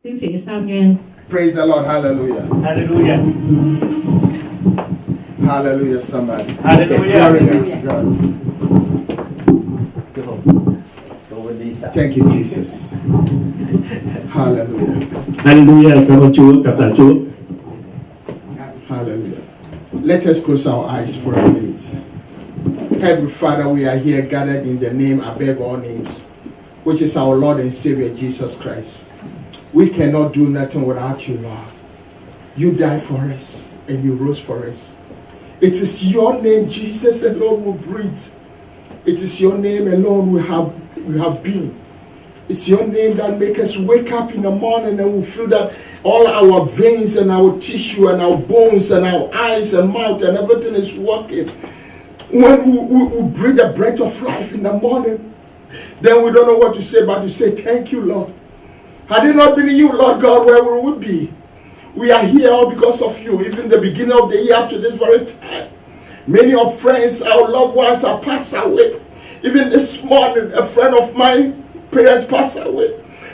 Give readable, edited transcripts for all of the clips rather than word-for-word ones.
Tiến sĩ Samuel. Praise the Lord. Hallelujah. Hallelujah. Hallelujah, somebody. Hallelujah. Glory be to God. Thank you, Jesus. Hallelujah. Hallelujah. Cảm ơn Chúa, cảm tạ Chúa. Hallelujah. Let us close our eyes for a minute. Heavenly Father, we are here gathered in the name above all names, which is our Lord and Savior, Jesus Christ. We cannot do nothing without you, Lord. You died for us and you rose for us. It is your name, Jesus, alone will breathe. It is your name alone we have been. It's your name that makes us wake up in the morning and we feel that all our veins and our tissue and our bones and our eyes and mouth and everything is working. When we breathe the breath of life in the morning, then we don't know what to say but to say, thank you, Lord. Had it not been you, Lord God, where would we be? We are here all because of you. Even the beginning of the year up to this very time, many of friends, our loved ones have passed away. Even this morning, a friend of mine, parents passed away.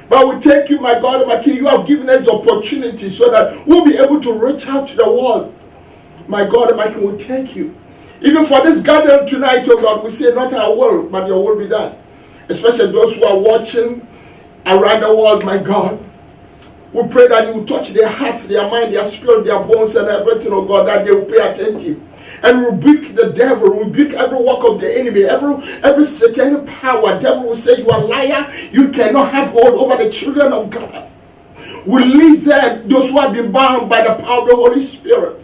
But we thank you, my God and my King. You have given us the opportunity so that we'll be able to reach out to the world. My God and my King, we thank you. Even for this gathering tonight, oh God, we say not our will, but your will be done. Especially those who are watching around the world, my God. We pray that you will touch their hearts, their mind, their spirit, their bones, and everything, oh God, that they will pay attention. And rebuke the devil, rebuke every work of the enemy, every satanic power. Devil will say, you are a liar, you cannot have hold over the children of God. Release them, those who have been bound by the power of the Holy Spirit.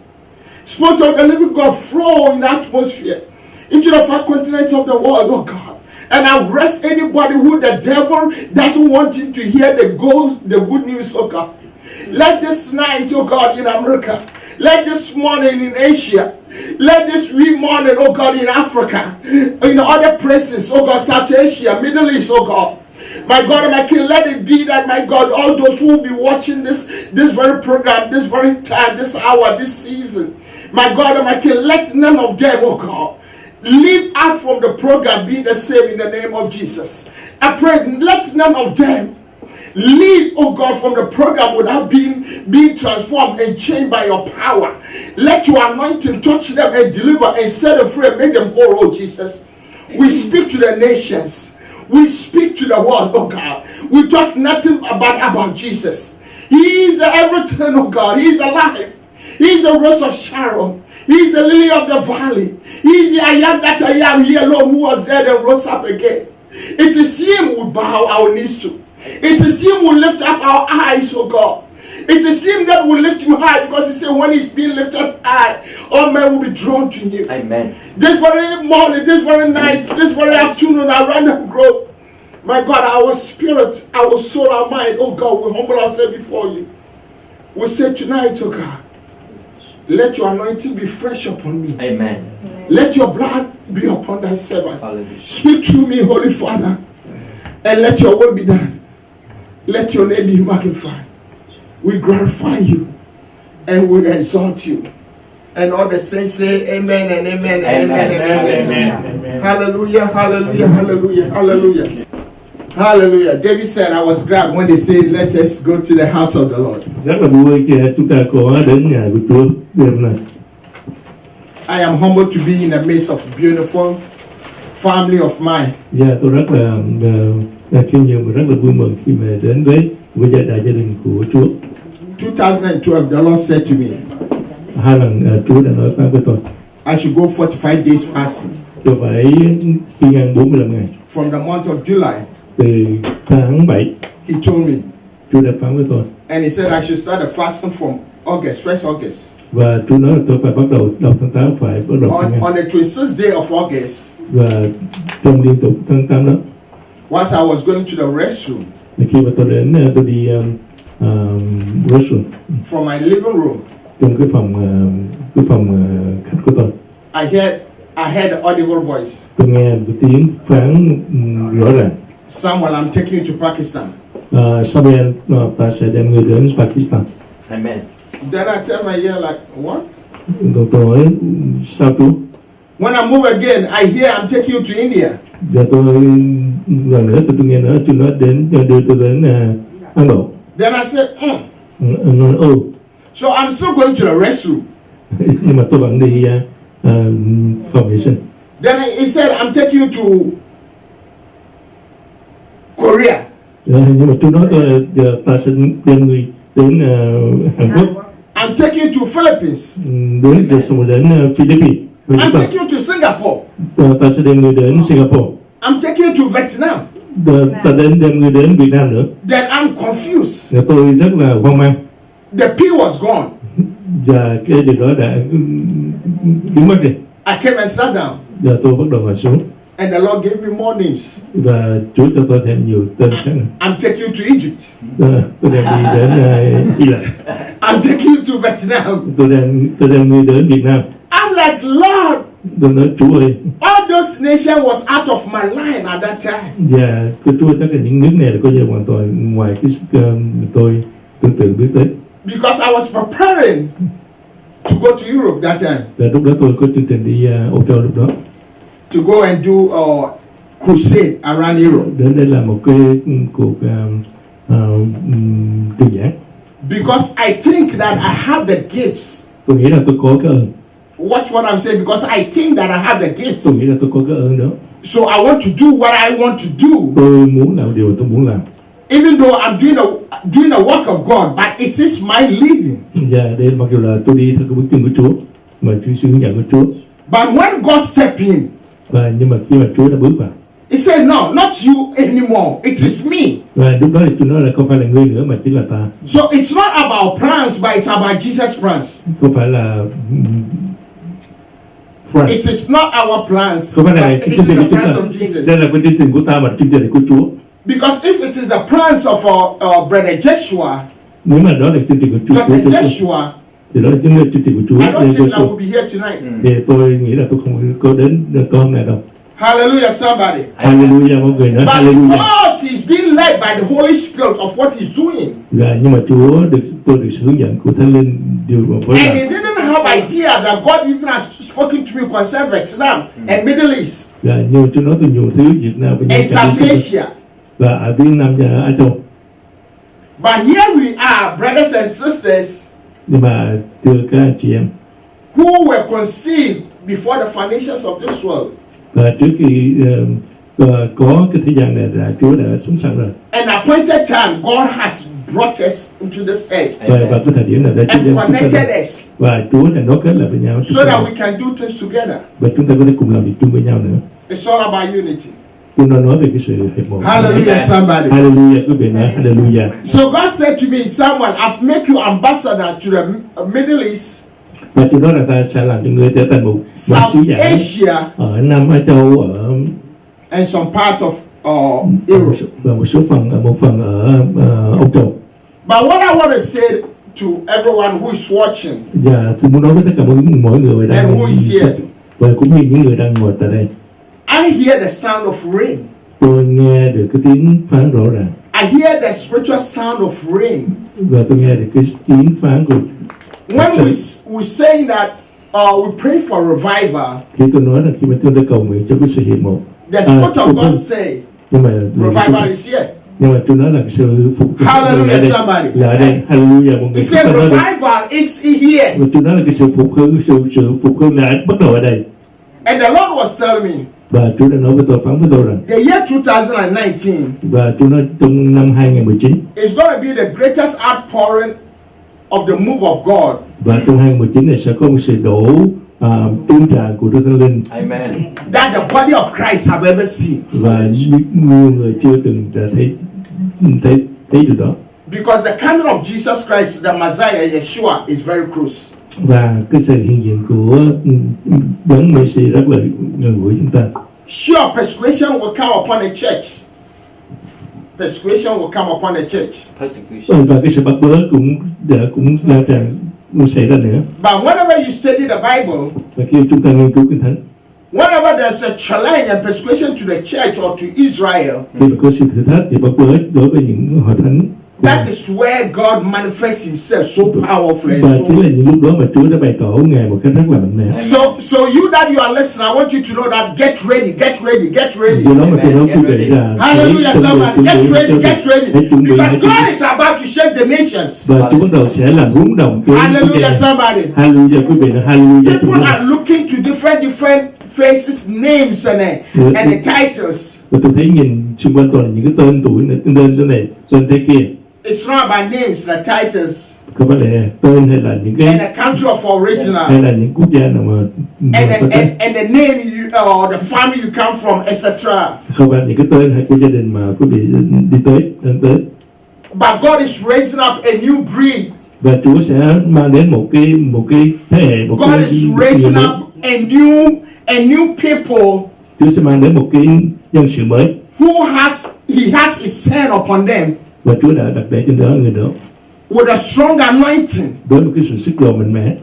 Spirit of the living God, flow in the atmosphere into the far continents of the world, oh God. And arrest anybody who the devil doesn't want him to hear the good news, oh God. Let this night, oh God, in America, let this morning in Asia, let this wee morning, oh God, in Africa, in other places, oh God, South Asia, Middle East, oh God. My God and my King, let it be that, my God, all those who will be watching this very program, this very time, this hour, this season, my God and my King, let none of them, oh God, leave out from the program being the same in the name of Jesus. I pray, let none of them leave, oh God, from the program without being transformed and changed by your power. Let your anointing touch them and deliver and set them free and make them whole, oh Jesus. We speak to the nations. We speak to the world, oh God. We talk nothing about Jesus. He is everything, oh God. He is alive. He is the rose of Sharon. He is the lily of the valley. He is the I am that I am, he alone who was dead and rose up again. It is him we bow our knees to. It is him who lift up our eyes, oh God. It is him that will lift him high, because he said when he's being lifted high, all men will be drawn to him. Amen. This very morning, this very night, this very afternoon, around the globe, my God, our spirit, our soul, our mind, oh God, we humble ourselves before you. We say tonight, oh God, let your anointing be fresh upon me. Amen. Let your blood be upon thy servant. Hallelujah. Speak through me, Holy Father, and let your will be done. Let your name be magnified. We glorify you and we exalt you. And all the saints say amen and amen and amen and amen. Hallelujah, hallelujah, hallelujah, hallelujah. Hallelujah. David said, I was glad when they said, let us go to the house of the Lord. Rất là vui khi chúng ta có đến nhà của Chúa đêm nay. I am humbled to be in the midst of beautiful family of mine. Tôi rất là khiêm nhường và rất là vui mừng khi mà đến với đại gia đình của Chúa. 2012, the Lord said to me, 2 lần Chúa đã nói với tôi, I should go 45 days fasting. Tôi phải đi ngang 45 ngày. From the month of July, từ tháng 7, he told me. Chúa đã phán với tôi. And he said I should start the fasting from August, 1st August. Và Chúa nói là tôi phải bắt đầu đầu tháng 8 phải bắt đầu. On the 26th day of August. Và trong liên tục tháng 8 đó. Once I was going to the restroom. Khi mà tôi đến tôi đi restroom. From my living room. Trong cái phòng khách của tôi. I heard the audible voice. Tôi nghe một tiếng phán rõ ràng. Samuel, I'm taking you to Pakistan. Samuel, ta sẽ đem người đến Pakistan. Amen. Then I tell my ear like, what? Tôi nói sao Chúa? When I move again, I hear I'm taking you to India. Giờ tôi lần nữa tôi nghe nói Chúa nói đưa tôi đến Ấn Độ. Then I said, Anh nói So I'm still going to the restroom. nhưng mà tôi vẫn đi phòng vệ sinh. Then he said, I'm taking you to Korea. Nhưng mà tôi nói tôi giờ ta sẽ đem người đến Hàn Quốc, I'm taking you to Philippines. đến đến Philippines. I'm taking you to Singapore. Ta sẽ đem người đến Singapore. I'm taking you to Vietnam. Ta đem người đến Việt Nam nữa. Then I'm confused. Và tôi rất là hoang mang. The P was gone. Và cái điều đó đã biến mất đi. I came and sat down. Giờ tôi bắt đầu ngồi xuống. And the Lord gave me more names. Và Chúa cho tôi thêm nhiều tên khác nữa. I'm taking you to Egypt. Tôi đem đi đến Hy Lạp. I'm taking you to Vietnam. Tôi đem người đến Việt Nam. I'm like, Lord, Tôi nói Chúa ơi. all those nations was out of my line at that time. Và Chúa tất cả những nước này là coi như hoàn toàn ngoài cái sức tôi tưởng tượng biết tới. Because I was preparing to go to Europe that time. Và lúc đó tôi có chương trình đi Âu Châu lúc đó. To go and do a crusade around Europe. Đến đây là một cái cuộc truyền giảng. Because I think that I have the gifts. Tôi nghĩ là tôi có cái ơn. Watch what I'm saying. Because I think that I have the Tôi gifts. nghĩ là tôi có cái ơn đó. So I want to do what I want to do. Tôi muốn làm điều tôi muốn làm. Even though I'm doing the work of God, but it is my leading. Và đây mặc dù là tôi đi theo cái bước chân của Chúa, mà sự hướng dẫn của Chúa. But when God stepped in, Nhưng mà khi mà Chúa đã bước vào, He said, no, not you anymore. It is me. và lúc đó thì Chúa nói là không phải là ngươi nữa mà chính là ta. So it's not about plans, but it's about Jesus' plans. Không phải là It is not our plans, không phải but là it chương is trình the của chúng plans ta. of Jesus. Đây là cái chương trình của ta mà chương trình của Chúa. Because if it is the plans of our brother Joshua, Nếu mà đó là chương trình của Chúa, Dr. Joshua, thì đó là chương trình của Chúa. I don't think I will be here tonight. Thì tôi nghĩ là tôi không có đến tối hôm nay đâu. Hallelujah, somebody. Hallelujah, mọi người nói But Hallelujah. because he's being led by the Holy Spirit of what he's doing, Nhưng mà tôi được sự hướng dẫn của Thánh Linh điều mà với and làm. he didn't have idea that God even has spoken to me concerning Vietnam and Middle East Nhưng Chúa nói tôi nhiều thứ Việt Nam với and South Asia. và ở Việt Nam và Á Châu. But here we are, brothers and sisters, Nhưng mà thưa các anh chị em, who were conceived before the foundations of this world. và trước khi có cái thế gian này là Chúa đã sẵn sàng rồi. An appointed time, God has brought us into this earth Và cái thời điểm này đã and connected us và Chúa đã nối kết lại với nhau so that we can do things together. và chúng ta có thể cùng làm việc chung với nhau nữa. It's all about unity. Chúng ta nói về cái sự hiệp một. Hallelujah, somebody. Hallelujah, quý vị nói Hallelujah. So God said to me, Samuel, I've made you ambassador to the Middle East, Và Chúa nói là ta sẽ làm cho ngươi trở thành một sứ South giả Asia, ở Nam Á Châu, ở and some part of Europe. và một phần ở Âu Châu. But what I want to say to everyone who is watching, Và tôi muốn nói với tất cả mọi người đang and who is here, và cũng như những người đang ngồi tại đây. I hear the sound of rain. Tôi nghe được cái tiếng phán rõ ràng. I hear the spiritual sound of rain. Và tôi nghe được cái tiếng phán của. When we saying that we pray for revival, Khi tôi nói là khi mà tôi đã cầu nguyện cho cái sự hiệp một, the Spirit of God say nhưng mà revival is here. nhưng mà tôi nói là cái sự phục Hallelujah, somebody. là ở đây. Hallelujah, mọi He người. said revival is here. Và tôi nói là cái sự phục hưng là bắt đầu ở đây. And the Lord was telling me, Và Chúa đã nói với tôi, phán với tôi rằng, the year 2019 và Chúa nói trong năm 2019, is going to be the greatest outpouring of the move of God. và trong 2019 này sẽ có một sự đổ tuôn tràn của Đức Thánh Linh. Amen. That the body of Christ have ever seen. Và nhiều người chưa từng đã thấy điều đó. Because the coming of Jesus Christ, the Messiah, Yeshua, is very close. Và cái sự hiện diện của Đấng Messi rất là gần gũi chúng ta. Sure, persuasion will come upon the church. Persuasion will come upon the church. Persecution. Và cái sự bắt bớ cũng lan tràn cũng xảy ra nữa. But whenever you study the Bible, Và khi chúng ta nghiên cứu Kinh Thánh, whenever there's a challenge and persuasion to the church or to Israel, khi mà có sự thử thách thì bắt bớ đối với những hội thánh, That is where God manifests Himself so powerfully. And Và so chính là những lúc đó mà Chúa đã bày tỏ Ngài một cách rất là mạnh mẽ. So you that you are listening, I want you to know that get ready. Do đó mà tôi nói quý vị là Hallelujah, somebody, get ready. hãy chuẩn bị. Because God is about to shake the nations. Và Chúa bắt đầu sẽ làm rúng động cái Hallelujah, somebody. Hallelujah, quý vị là hallelujah. People are looking to different faces, names, and the titles. Và tôi thấy nhìn xung quanh toàn là những cái tên tuổi này, tên thế này, tên thế kia. It's not about names, the titles, Không phải là tên hay là những and cái the country of hay original, là những quốc gia nào mà có tên. and the name you or the family you come from, etc. Không phải những cái tên hay của gia đình mà quý vị đi tới. But God is raising up a new breed. Và Chúa sẽ mang đến một cái thế hệ, một God cái is người raising mới. up a new people Chúa sẽ mang đến một cái nhân sự mới. who He has His hand upon them Và Chúa đã đặt để trên đó người đó with a strong anointing. với một cái sự sức dầu mạnh mẽ.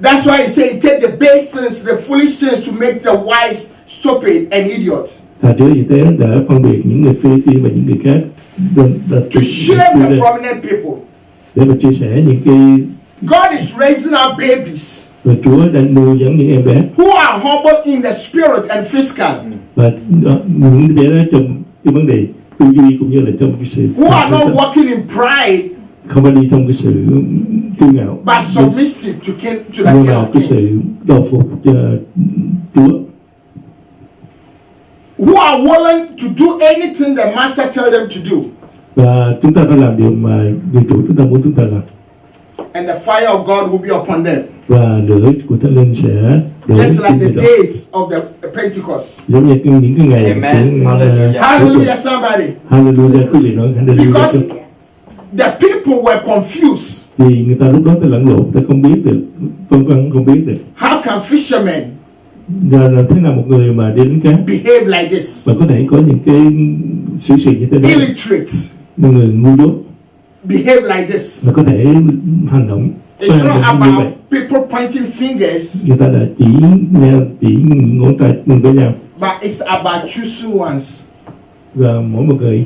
That's why He said, take the base things, the foolish things to make the wise stupid and idiot. Chúa vì thế đã phân biệt những người phi tiên và những người khác To shame the prominent people. để mà chia sẻ những cái. God is raising up babies Và Chúa đang nuôi dưỡng những em bé who are humble in the spirit and physical, và những bé đó trong cái vấn đề tư duy cũng như là trong cái sự who are not walking in pride, không phải đi trong cái sự kiêu ngạo, but submissive to the nhưng King mà of cái Kings. sự đầu phục cho Chúa, Who are willing to do anything the Master tell them to do. và chúng ta phải làm điều mà người chủ chúng ta muốn chúng ta làm, And the fire of God will be upon them. và lửa của Thánh Linh sẽ đổ Just like trên the người đó, days of the Pentecost. giống như những cái ngày Amen. của Hallelujah. Hallelujah, somebody. Hallelujah, quý vị nói Hallelujah. Because the people were confused. Vì người ta lúc đó ta lẫn lộn, ta không biết được, vân vân không biết được. How can fishermen Giờ là thế nào một người mà đi đánh cá behave like this? và có thể có những cái xử sự như thế đó, Illiterates một người ngu dốt behave like this. mà có thể hành động It's not như vậy. about people pointing fingers, Người ta đã chỉ ngón tay với nhau, but it's about choosing ones. và mỗi một người.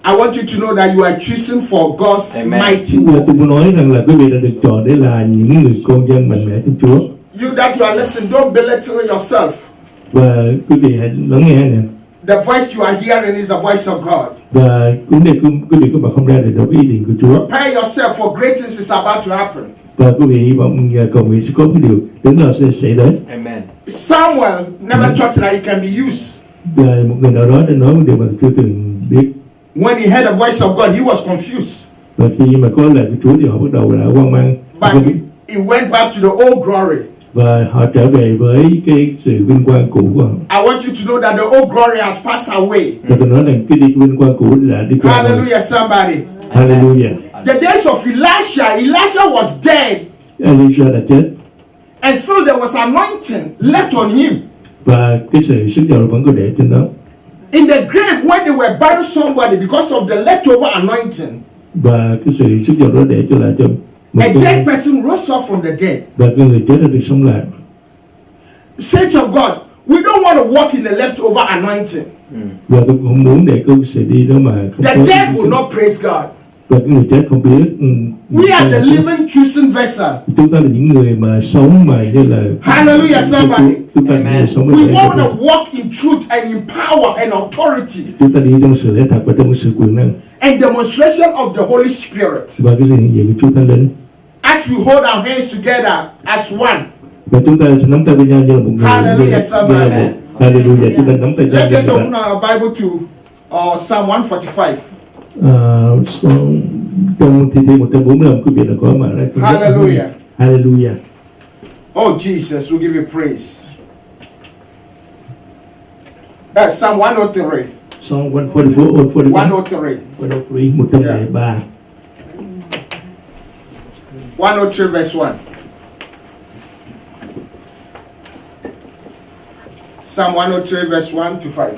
I want you to know that you are choosing for God's Amen. mighty Bây giờ work. tôi muốn nói rằng là quý vị đã được chọn để là những người con dân mạnh mẽ trong Chúa, You that you are listening, don't belittle yourself. và quý vị hãy lắng nghe nè. The voice you are hearing is the voice of God. Và vấn đề quý vị các bạn không ra được đâu ý định của Chúa, Prepare yourself for great things is about to happen. và quý vị hy vọng cầu nguyện sẽ có cái điều đến là sẽ xảy đến. Amen. Samuel never thought that he can be used. Và một người nào đó đã nói một điều mà chưa từng biết, When he heard the voice of God, he was confused. và khi mà có lời của Chúa thì họ bắt đầu đã hoang mang, But he went back to the old glory. và họ trở về với cái sự vinh quang cũ của họ. I want you to know that the old glory has passed away. Và tôi nói rằng cái đi vinh quang cũ đã đi qua rồi. Hallelujah, somebody. Hallelujah. The days of Elisha was dead, Elisha đã chết and still there was anointing left on him. và cái sự sức giàu vẫn có để trên đó. In the grave, when they were burying somebody because of the leftover anointing, Và cái sự sức giàu đó để cho lại cho một a dead cái, person rose up from the dead. và cái người chết đã được sống lại. Saints of God, we don't want to walk in the leftover anointing. Và tôi cũng không muốn để có sự đi đó mà không The có dead sự will sống. not praise God. Và cái người chết không biết. We are the living, choosing vessel. Chúng ta là những người mà sống mà như là Hallelujah, somebody. Chúng ta là những người sống We với want thể. to walk in truth and in power and authority Chúng ta đi trong sự lẽ thật và trong sự quyền năng and demonstration of the Holy Spirit. và cái sự hiện diện của Chúa Thánh Linh. As we hold our hands together as one, Và chúng ta sẽ nắm tay với nhau như là một người. Hallelujah, somebody. Hallelujah. Chúng ta nắm tay nhau let như us là open our Bible to Psalm 145. trong thi thiên 145 quý vị đã có mà ra. Hallelujah. Hallelujah. Oh, Jesus, we give you praise. Psalm 103. Psalm 144, 145, 103. 103, 103. 103 verse 1. Psalm 103 verse 1 to 5.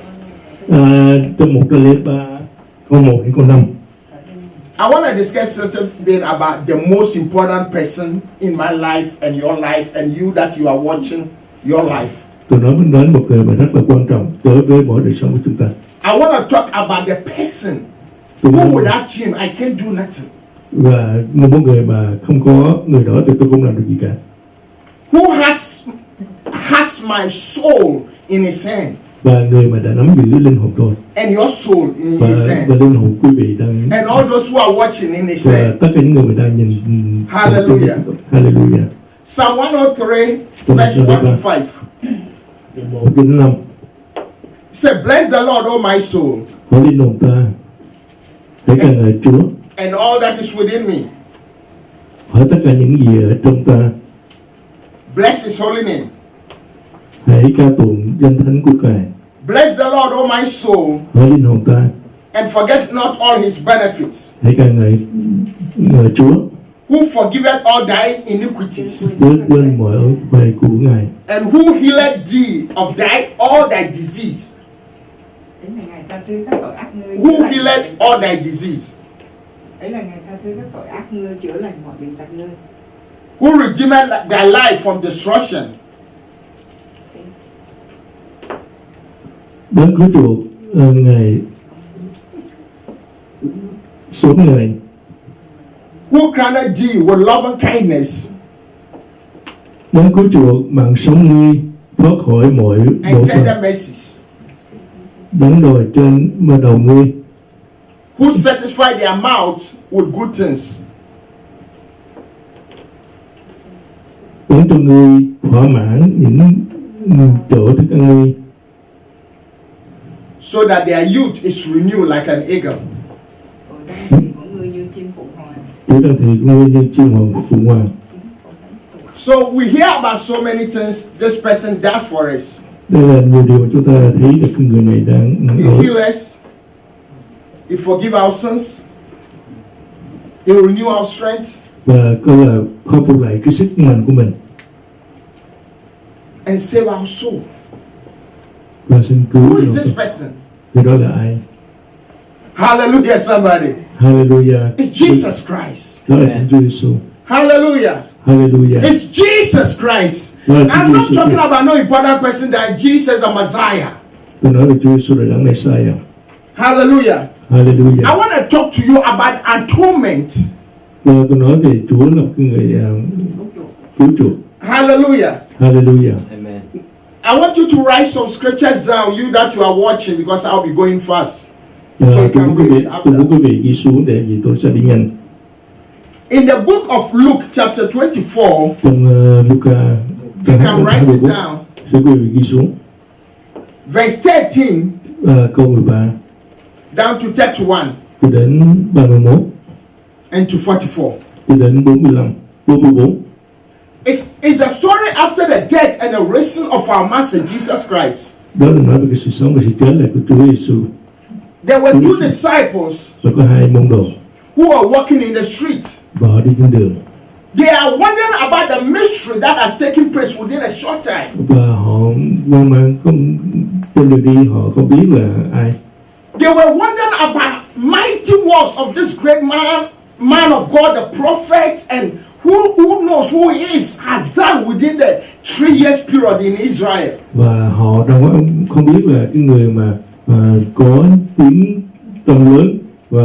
Trong 103 câu 1 đến câu 5. I want to discuss a little bit about the most important person in my life and your life and you that you are watching your life. Tôi nói đến một người mà rất là quan trọng đối với mỗi đời sống của chúng ta. I want to talk about the person Tôi Who muốn, without him, I can't do nothing. và một người mà không có người đó thì tôi không làm được gì cả. Who has my soul in his hand, Và người mà đã nắm giữ linh hồn tôi and your soul in và his hand, linh hồn quý vị đang and all those who are watching in his và hand. tất cả những người mà đang nhìn. Hallelujah. Hallelujah. Psalm 103, verse 1 to 5. 1 đến 5. Say, bless the Lord, O my soul, Hỡi linh hồn ta, hãy ca ngợi Chúa. and all that is within me. Hỡi tất cả những gì ở trong ta, Bless his holy name. hãy ca tụng danh thánh của Ngài. Bless the Lord, O my soul, Hỡi linh hồn ta, and forget not all his benefits, hãy ca ngợi Chúa, who forgiveth all thy iniquities, chớ quên mọi ơn huệ của Ngài, and who healeth thee of all thy disease. Ấy là Ngài tha thứ các tội ác ngươi. Who healeth all thy disease, Ấy là Ngài tha thứ các tội ác ngươi, chữa lành mọi bệnh tật ngươi. who redeemeth thy life from destruction, Đấng cứu chuộc Ngài xuống Ngài, who crowned thee with love and kindness, Đấng cứu chuộc mạng sống ngươi thoát khỏi mọi bộ and phận, tender mercies, Đấng đòi trên mở đầu ngươi, who satisfy their mouth with good things, Đấng cho ngươi thỏa mãn những chỗ thức ăn ngươi, so that their youth is renewed like an eagle. Rồi đang thì của ngươi như chim phụng hoàng. Chúa đang thì ngươi như chim hoàng phụng hoàng. So we hear about so many things this person does for us. Đây là nhiều điều mà chúng ta thấy được cái người này đang He ở. heals us. He forgive our sins. He renew our strength. Và coi là khôi phục lại cái sức mạnh của mình And save our soul. và xin cứu Who is lòng this tôi. person? Người đó là ai? Hallelujah, somebody. Hallelujah. It's Jesus Christ. Đó là Chúa Giêsu. Hallelujah. Hallelujah. It's Jesus Christ. Đó là I'm Chúa not Giêsu. talking about no important person than Jesus the Messiah. Tôi nói về Chúa Giêsu là đấng Messiah. Hallelujah. I Hallelujah. want to talk to you about atonement. Và tôi nói về Chúa là cái người cứu chuộc. Hallelujah. Hallelujah. Amen. I want you to write some scriptures down, you that you are watching, because I'll be going fast. So Tôi you can muốn quý read vị, it tôi muốn after. quý vị ghi xuống để vì tôi sẽ đi nhanh. In the book of Luke, chapter 24, Trong Luca, you can write it down. sẽ quý vị ghi xuống Verse 13 câu 13 down to 31 cho đến 31 and to 44. cho đến 44. It's the story after the death and the risen of our Master Jesus Christ. Đó là nói về cái sự sống và sự chết lại của Chúa Giêsu. There were two disciples Và có hai môn đồ who were walking in the street. và họ đi trên đường They are wondering about the mystery that has taken place within a short time. và họ hoang mang, không trên đường đi họ không biết là ai. They were wondering about mighty works of this great man of God, the prophet, and who knows who he is, has done within the 3 years period in Israel. Và họ đang không biết là cái người mà có tiếng tông lớn và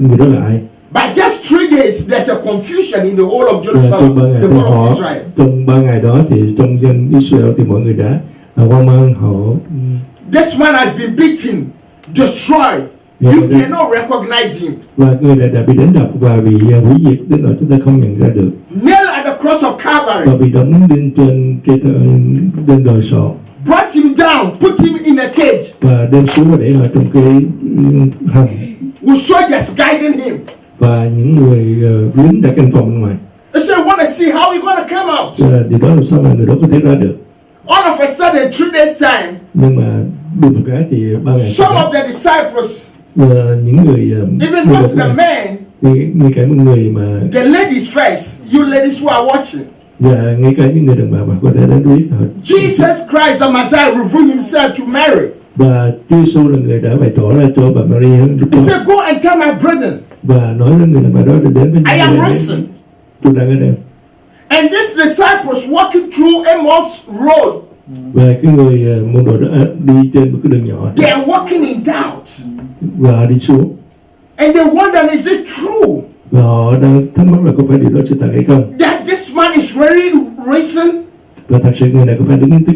người đó là ai. By just 3 days, there's a confusion in the whole of Và Jerusalem, trong 3 ngày the thì whole họ of Israel. trong 3 ngày đó thì trong dân Israel thì mọi người đã hoang mang, họ This man has been beaten, destroyed. Yeah, You but- cannot recognize him. và người này đã bị đánh đập và bị hủy diệt đến nỗi chúng ta không nhận ra được, Nailed at the cross of và Calvary. bị đóng lên trên cái lên đồi sọ Brought him down, put him in a cage và đem xuống và để ở trong cái hầm, with soldiers guiding him. và những người lính đã canh phòng bên ngoài. They said, want to see how he's going to come out. Cho nên điều đó làm sao mà người đó có thể ra được. All of a sudden, 3 days time, Nhưng mà đùng một cái thì 3 ngày some sau of the disciples, những người even người not đọc the này, men, ngay cả những người mà the ladies first, you ladies who are watching. và ngay cả những người đàn bà mà có thể đến biết họ. Jesus Christ, the Messiah, revealed himself to Mary. Và Chúa Giêsu là người đã bày tỏ ra cho bà Maria lúc He đó said, go and tell my brethren, và nói với người đàn bà đó để đến với I am người risen. tôi đang ở đây. And these disciples walking through Emmaus Road, Và cái người môn đồ đó đi trên một cái đường nhỏ they are walking in doubt. và đi xuống And they wonder, is it true và họ đang thắc mắc là có phải điều đó sự thật hay không, that this man is very risen? và thật sự người này có phải đứng tức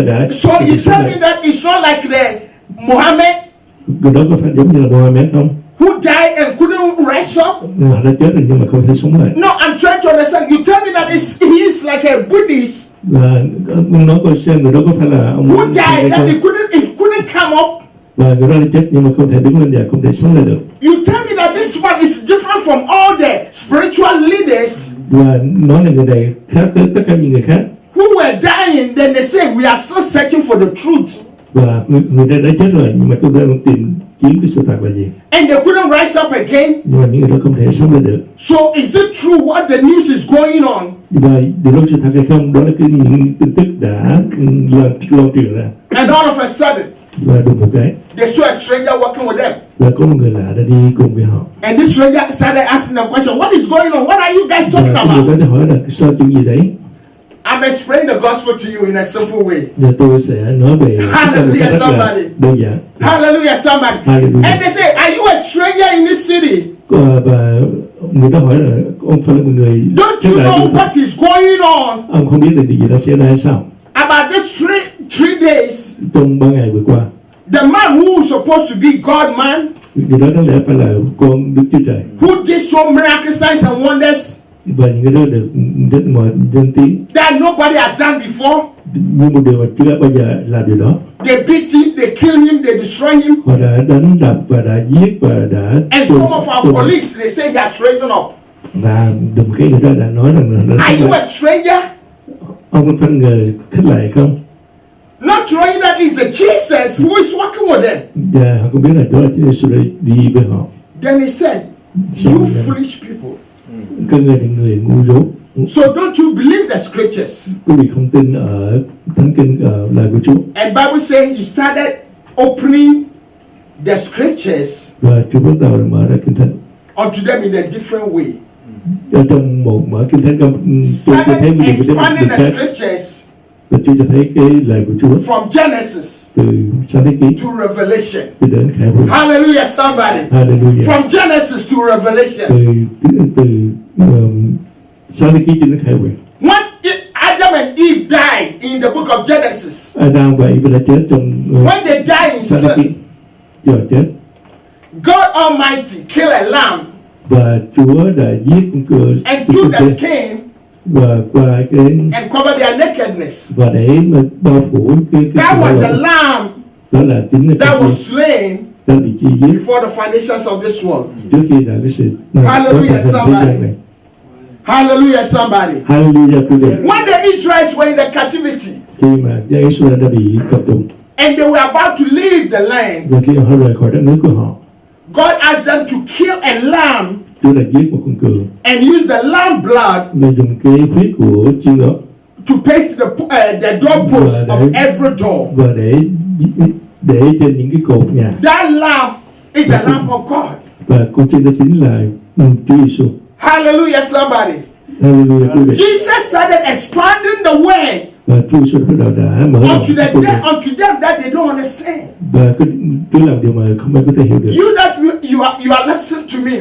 đã So you tell me that it's not like the Muhammad người đó có phải giống như là Mohammed không? who died and couldn't rise up? Họ đã chết rồi nhưng mà không thể sống lại. No, I'm trying to understand. You tell me that he is like a Buddhist Và nói coi xem người đó có phải là ông who hay died that không? he couldn't come up. Và người đó đã chết nhưng mà không thể đứng lên và không thể sống lại được. You tell me that this man is different from all the spiritual leaders Và nói là người này khác với tất cả những người khác. who were dying, then they say we are still searching for the truth. Và người ta đã chết rồi nhưng mà chúng ta đang tìm kiếm cái sự thật là gì. And they couldn't rise up again. Nhưng mà những người đó không thể sống lại được. So is it true what the news is going on? Và điều đó sự thật hay không, đó là cái những tin tức đã lan truyền ra. And all of a sudden, Và đùng một cái they saw a stranger walking with them. là có một người lạ đã đi cùng với họ. And this stranger started asking them questions. What is going on? What are you guys Và talking cái người about? đó hỏi là sao chuyện gì đấy. I'm explaining the gospel to you in a simple way. Và tôi sẽ nói về một Hallelujah, cách rất là somebody. đơn giản. Hallelujah, somebody. Hallelujah. And they say, are you a stranger in this city? Và người đó hỏi là ông phải là một người Don't khác you lạ know như thế. what is going on? Ông không biết là điều gì đã xảy ra hay sao. About these three days, Trong 3 ngày vừa qua, the man who was supposed to be God man, người đó đáng lẽ phải là con Đức Chúa Trời, who did so miracle signs and wonders và những cái đó được rất mọi danh tiếng that nobody has done before. như một điều mà chưa bao giờ làm điều đó. They beat him, they kill him, they destroy him. Họ đã đánh đập và đã giết và đã And some of our colleagues, they say he has risen up. và được một cái người đó đã nói rằng là Are you a stranger? ông có phải là người khích lệ không? Not knowing that it's the Jesus who is walking with them. Và họ cũng biết là đó là Chúa Giêsu đi với họ. Then he said, you foolish people. Các người là người ngu dốt. So don't you believe the scriptures? Quý vị không tin ở Thánh Kinh, ở lời của Chúa. And Bible says he started opening the scriptures Và Chúa bắt đầu mở ra Kinh Thánh. unto them in a different way. Ở trong một mở Kinh Thánh công, Chúa cho thấy Started một điều expanding the khác. scriptures Và Chúa cho thấy cái lời của Chúa from Genesis từ Sáng Thế Ký to Revelation. cho đến Khải Huyền. Hallelujah, somebody. Hallelujah. From Genesis to Revelation. Từ Sáng Thế Ký cho đến Khải Huyền. When Adam and Eve died in the book of Genesis, Adam và Eve đã chết trong when they died in Sáng Thế Ký. sin, Giờ chết. God Almighty killed a lamb Và Chúa đã giết con cừu and của took sinh the tế skin và qua cái and covered their nakedness. và để mà bao phủ cái That sự was lỗi. the lamb Đó là chính là that cái was gì slain đã bị chi giết before the foundations of this world. trước khi đã cái sự Hallelujah, có thành somebody. thế gian này. Hallelujah, somebody. Hallelujah, quý vị. When the Israelites were in the captivity Khi mà dân Israel đã bị cầm tù and they were about to leave the land, và khi họ rời khỏi đất nước của họ, God asked them to kill a lamb Chúa đã giết một con cừu and use the lamb blood và dùng cái huyết của chiên đó to paint the doorposts of every door. và để trên những cái cột nhà. That lamb is the lamb of God. Và con chiên đó chính là Chúa Giêsu. Hallelujah, somebody. Hallelujah, quý vị. Jesus started expanding the way Và Chúa Giêsu bắt đầu đã mở rộng unto cái con đường. them that they don't understand. Và Chúa làm điều mà không ai có thể hiểu được. You that you are listening to me.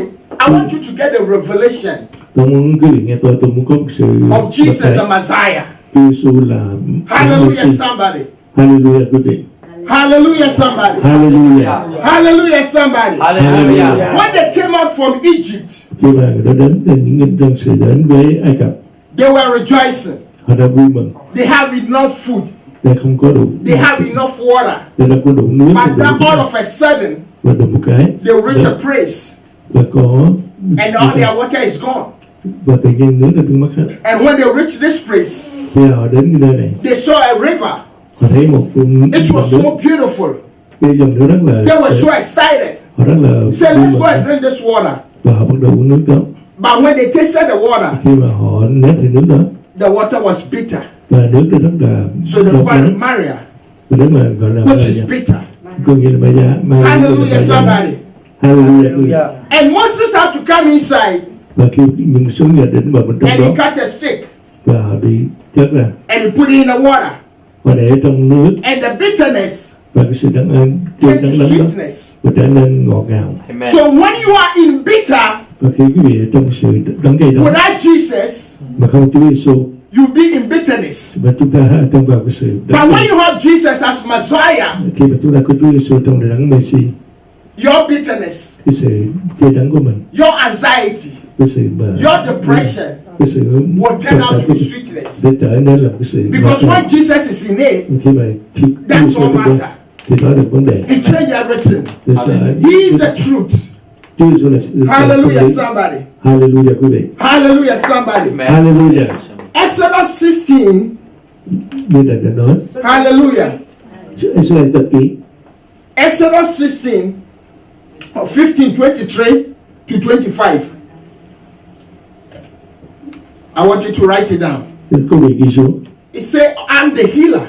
I want you to get the revelation Tôi muốn quý vị nghe tôi muốn có một sự of Jesus bậc the Messiah. Chúa Giêsu là Hallelujah, somebody. Hallelujah, quý vị. Hallelujah, somebody. Hallelujah. Hallelujah, somebody. Hallelujah. When they came out from Egypt, Khi mà người đó đến những dân sự đến với Ai Cập, they were rejoicing. họ đã vui mừng. They have enough food. Để không có đủ. They have enough water. Để đã có đủ nước. But then all of a sudden, và được một cái. they reach a place Và có. and all their water is gone. Và tự nhiên nước đã biến mất hết. And when they reached this place, Khi họ đến cái nơi này, they saw a river. họ thấy một It was so beautiful. cái dòng nước rất là. They were so excited. Họ rất là. Said, let's go and drink this water. Và họ bắt đầu uống nước đó. But when they tasted the water, Khi mà họ nếm thử nước đó, the water was bitter. và nước đó rất là. So they called Maria, Và nếu mà gọi là which is bitter. có nghĩa là Hallelujah, somebody. Hallelujah. And Moses had to come inside Và khi những số người đến vào bên trong and he đó cut a stick và họ đi chết ra and he put it in the water. và để trong nước And the bitterness và cái sự đắng turned đắng to đó sweetness. và trở nên ngọt ngào. Amen. So when you are in bitter Và khi quý vị ở trong sự đắng cay đó without Jesus, mà không Chúa Giêsu you'll be in bitterness. và chúng ta ở trong vào cái sự But đắng when cay. you have Jesus as Messiah, Khi mà chúng ta có Chúa Giêsu trong đắng Messi, your bitterness, cái sự cay đắng của mình, your anxiety, cái sự mà your depression cái sự will turn out to be sweetness. để trở nên là cái sự Because when Jesus is in it, khi mà khi that's Chúa all Giêsu matter. thì đó là vấn đề. It changed everything. Để sẽ- He is the truth. Chúa Giêsu là sự Hallelujah, somebody. Hallelujah quý vị. Hallelujah, somebody. Amen. Hallelujah. Exodus 16. Như là đã nói, Hallelujah. Israel tập ký Exodus 16, 15, 23 to 25. I want you to write it down. câu vị ghi xuống. It said, I'm the healer.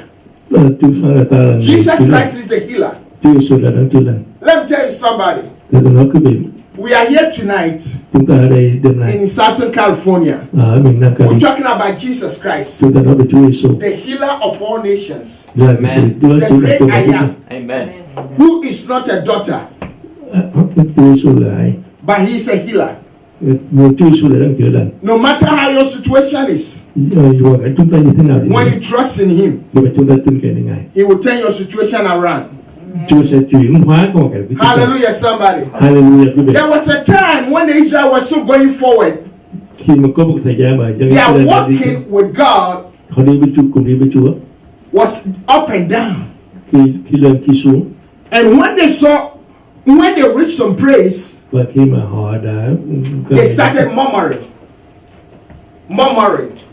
Chúa phán là ta là người Jesus chữa lành. Christ is the healer. Chúa Giêsu là đấng chữa lành. Let me tell you somebody. Thì tôi nói quý vị, We are here tonight chúng ta ở đây đêm nay in Southern California. ở miền Nam We're Cali, talking about Jesus Christ, chúng ta nói về Chúa Giêsu the healer of all nations, là cái sự Chúa the chữa lành great của mọi I chúng am, Amen. who is not a daughter, Chúa Giêsu là ai? but he is a healer. Người Chúa Giêsu là đấng chữa lành. No matter how your situation is, Dù hoàn cảnh chúng ta như thế nào đi when nữa, you trust in him, khi mà chúng ta tin cậy đến Ngài, he will turn your situation around. Chúa sẽ chuyển hóa cái hoàn cảnh của chúng ta. Hallelujah, somebody. Hallelujah quý vị. There was a time when the Israel was still going forward. Khi mà có một thời gian mà dân They are Israel đã đi, walking with God họ đi với Chúa, cùng đi với Chúa. was up and down. Khi lên khi xuống, And when they reached some praise, và khi mà họ đã they started murmuring.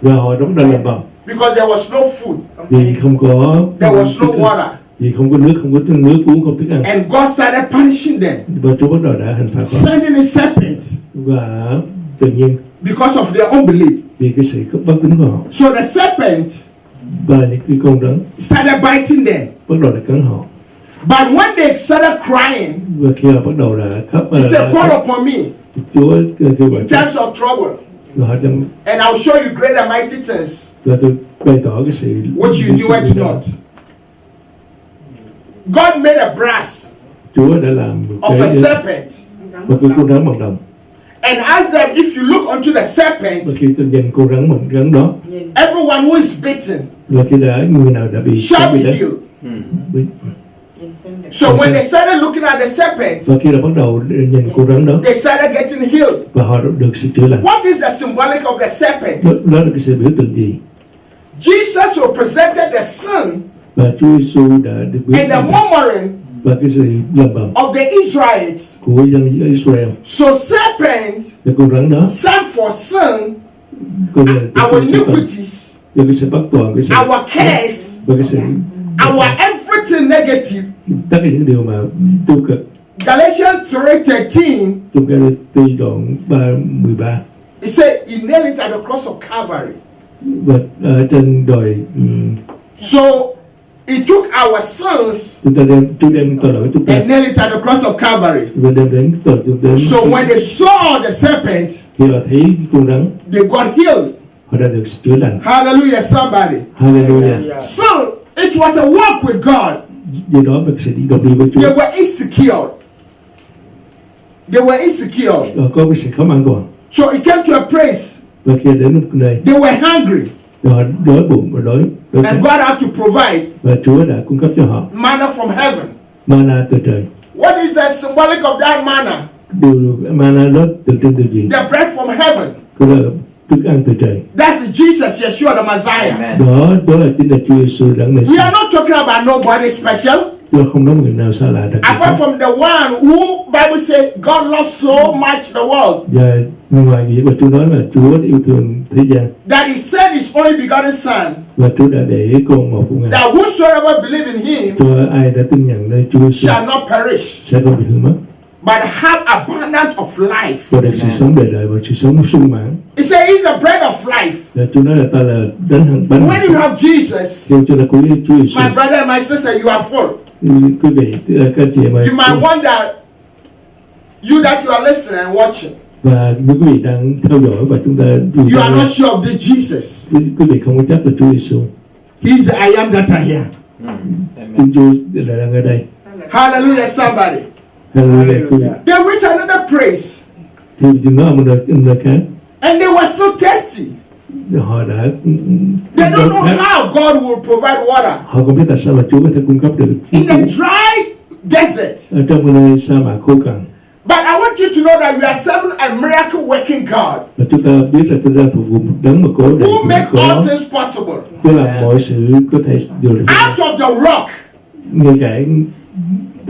và họ đóng đa làm bầm Because there was no food, vì không có there was no water. vì không có nước uống, không thức ăn, And God started punishing them, và Chúa bắt đầu đã hành phạt họ. sending the serpents Và tự nhiên because of their unbelief. vì cái sự bất tín của họ So the serpent và những cái con rắn started biting them. bắt đầu đã cắn họ. But when they started crying, Và khi họ bắt đầu đã khóc he said, call upon me Chúa kêu gọi in times of trouble, và họ trong and I'll show you great and mighty things và tôi bày tỏ cái sự which you knew it not. God made a brass Chúa đã làm một of a cái serpent một cái con rắn bằng đồng. and asked them, if you look unto the serpent, Và khi tôi nhìn con rắn đó, everyone who is bitten và khi người nào đã bị shall be đánh, healed. bị- So when they started looking at the serpent, và khi đã bắt đầu nhìn con rắn đó they started getting healed. và họ được sự chữa lành. What is the symbolic of the serpent? Đó là cái sự biểu tượng gì? Jesus represented the sin Và Chúa Giêsu đã được biểu and the tượng murmuring và cái sự lầm bầm of the Israelites. của dân Israel. So serpent Và con rắn đó stand for sin, có nghĩa là our cái sự bắt- iniquities, và cái sự bắt toàn, cái sự our cares, và cái sự our everything negative. tất cả những điều mà tiêu cực. Galatians 3:13, Trong cái từ đoạn 13 it said he nailed it at the cross of Calvary. và ở trên đồi So he took our sins Chúa đem tội lỗi chúng ta and nailed it at the cross of Calvary. và đem đến tội chúng đến. So when they saw the serpent, Khi họ thấy con rắn, they got healed. họ đã được chữa lành. Hallelujah, somebody. Hallelujah. So it was a walk with God. Do đó mình sẽ đi đồng đi với Chúa. They were insecure. They were insecure. Họ có cái sự không an toàn. So it came to a place, Và khi đến một nơi, they were hungry. họ đói bụng và đói And khát. God had to provide Và Chúa đã cung cấp cho họ manna from heaven. mana từ trời. What is the symbolic of that manna? Điều mana đó từ trên điều gì? The bread from heaven. Đó là thức ăn từ trời. That's Jesus, Yeshua, the Messiah. Amen. Đó là chính là Chúa Giêsu đấng We Messiah. are not talking about nobody special. Chúa không nói người nào xa lạ đặc biệt Apart khác. from the one who Bible says God loves so much the world Và ngoài nghĩa mà Chúa nói là Chúa đã yêu thương thế gian that he sent his only begotten son, và Chúa đã để con một của Ngài that whosoever believe in him cho ai đã tin nhận nơi Chúa Giêsu shall not perish, sẽ không bị hư mất but have abundance of life. và được sự sống đời đời và sự sống sung mãn. He said he's the bread of life. Và Chúa nói là ta là bánh When hạnh you sống. have Jesus, Kêu cho là của Chúa Giêsu. my brother and my sister, you are full. Quý vị, các chị em ơi, You might wonder, you that you are listening and watching, và nếu quý vị đang theo dõi và chúng ta you are not sure of this Jesus. quý vị không có chắc là Chúa Giêsu. He's the I am that I am. Thiên Chúa lại đang ở đây. Hallelujah, somebody. Hallelujah, quý vị. Then reach another place. Thì chúng nó ở một nơi khác, And they were so thirsty. họ đã They don't know how God will provide water. họ không biết tại sao mà Chúa có thể cung cấp được In a dry desert. ở trong một nơi sa mạc khô cằn. But I want you to know that we are serving a miracle working God Và chúng ta biết là chúng ta phục vụ một đấng mà có who make all có things possible. làm mọi sự có thể điều được. Out of the rock, Ngay cả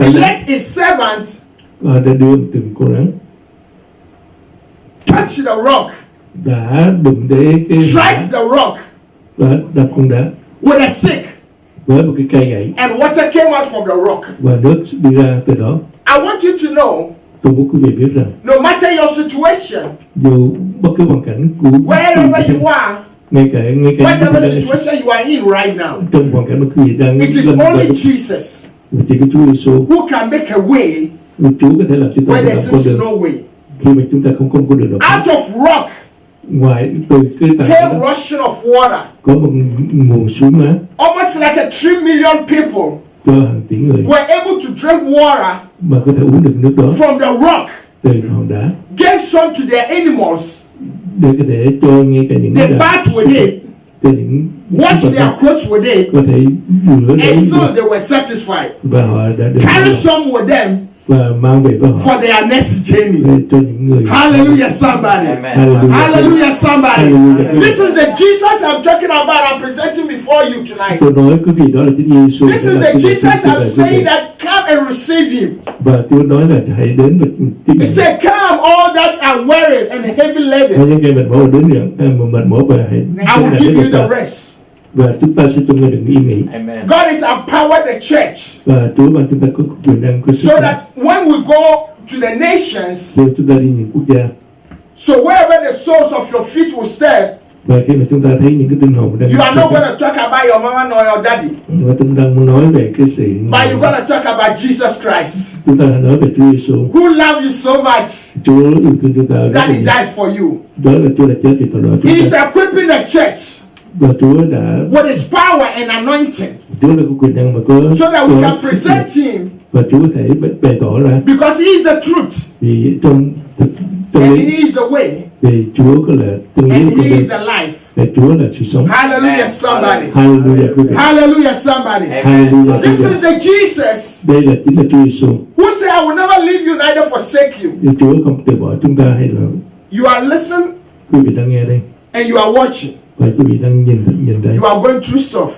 he let his servant họ đã đưa từng con rắn touch the rock, đã đụng đến cái strike the rock và đập con đá with a stick, với một cái cây gậy and water came out from the rock. và nước đi ra từ đó. I want you to know, Tôi muốn quý vị biết rằng no matter your situation, dù bất cứ hoàn cảnh của wherever you are, ngay cả whatever situation you are in right now, trong hoàn cảnh mà quý vị đang it is only Jesus chỉ có Chúa Giêsu, who can make a way Chúa có thể làm cho ta where có there con seems đường no way. khi mà chúng ta không có con đường nào Out of rock ngoài từ cái tảng came đó rushing of water, có một nguồn suối mát almost like 3 million people cho hàng tỷ người were able to drink water mà có thể uống được nước đó from the rock, từ hòn đá gave some to their animals, để có thể cho ngay cả những they bathed with it, cho những washed their clothes with it, có thể rửa lấy and so they were satisfied. và họ đã được Carry some with them và mang về với họ for their next journey. để cho những người. Hallelujah, somebody. Hallelujah. Hallelujah, somebody. Hallelujah. This is the Jesus I'm talking about. I'm presenting before you tonight. Tôi nói quý vị đó là Chúa Giêsu. This is the Jesus I'm saying that come and receive him. Và Chúa nói là hãy đến và tiếp He nhận. said, come all that are weary and heavy Hãy laden. những người mệt mỏi đến nhận mệt mỏi và hãy I will give you the rest. và chúng ta sẽ cho người đừng yên nghỉ. God has empowered the church Và Chúa ban chúng ta có quyền năng có sức so mạnh that when we go to the nations, để chúng ta đi những quốc gia. so wherever the soles of your feet will step, Và khi mà chúng ta thấy những cái tinh hồn đang you are not going to talk about your mama nor your daddy, và chúng ta muốn nói về cái sự but you're going to talk about Jesus Christ, chúng ta nói về Chúa Giêsu. who loved you so much Chúa yêu thương chúng ta rất that là he nhiều. died for you. Đó là Chúa đã chết vì tội lỗi chúng He's ta equipping the church và Chúa đã with his power and anointing Chúa đã có quyền năng và có so that we có can sức mạnh. present him, Và Chúa có thể bày tỏ ra because he is the truth vì trong and lý he is the way vì Chúa có là chân lý and của he mình is the life. và Chúa là sự sống. Hallelujah, somebody. Hallelujah quý vị. Hallelujah, somebody. Hallelujah quý This vị. is the Jesus Đây là chính là Chúa Giêsu. who said, I will never leave you, neither forsake you. Vì Chúa không từ bỏ chúng ta hay là You are listening quý vị đang nghe đây and you are watching. và quý vị đang nhìn đây You are going through stuff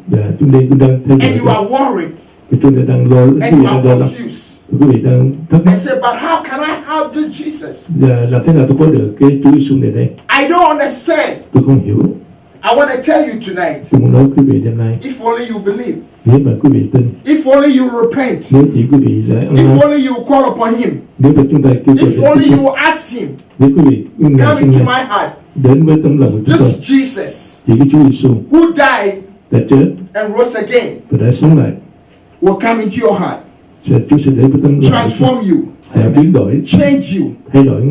và chúng đây cũng đang theo and you dõi are worried và chúng ta đang lo quý and vị you đang are lo lắng confused. và quý vị đang thắc mắc And say, but how can I have this Jesus? là làm thế nào tôi có được cái Chúa Giêsu này đây. I don't understand. Tôi không hiểu. I want to tell you tonight, Tôi muốn nói quý vị đêm nay if only you believe, nếu mà quý vị tin, if only you repent, nếu chỉ quý vị là ăn if năn, only you call upon him, nếu mà chúng ta kêu gọi if only đến you ask him, nếu quý vị ngài come xin into ngài my heart. đến với tấm lòng của chúng tôi, This Jesus chỉ cái Chúa Giêsu who died đã chết and rose again và đã sống lại, will come into your heart, Chúa sẽ đến với tấm lòng của chúng transform you, hãy biến đổi, change you, thay đổi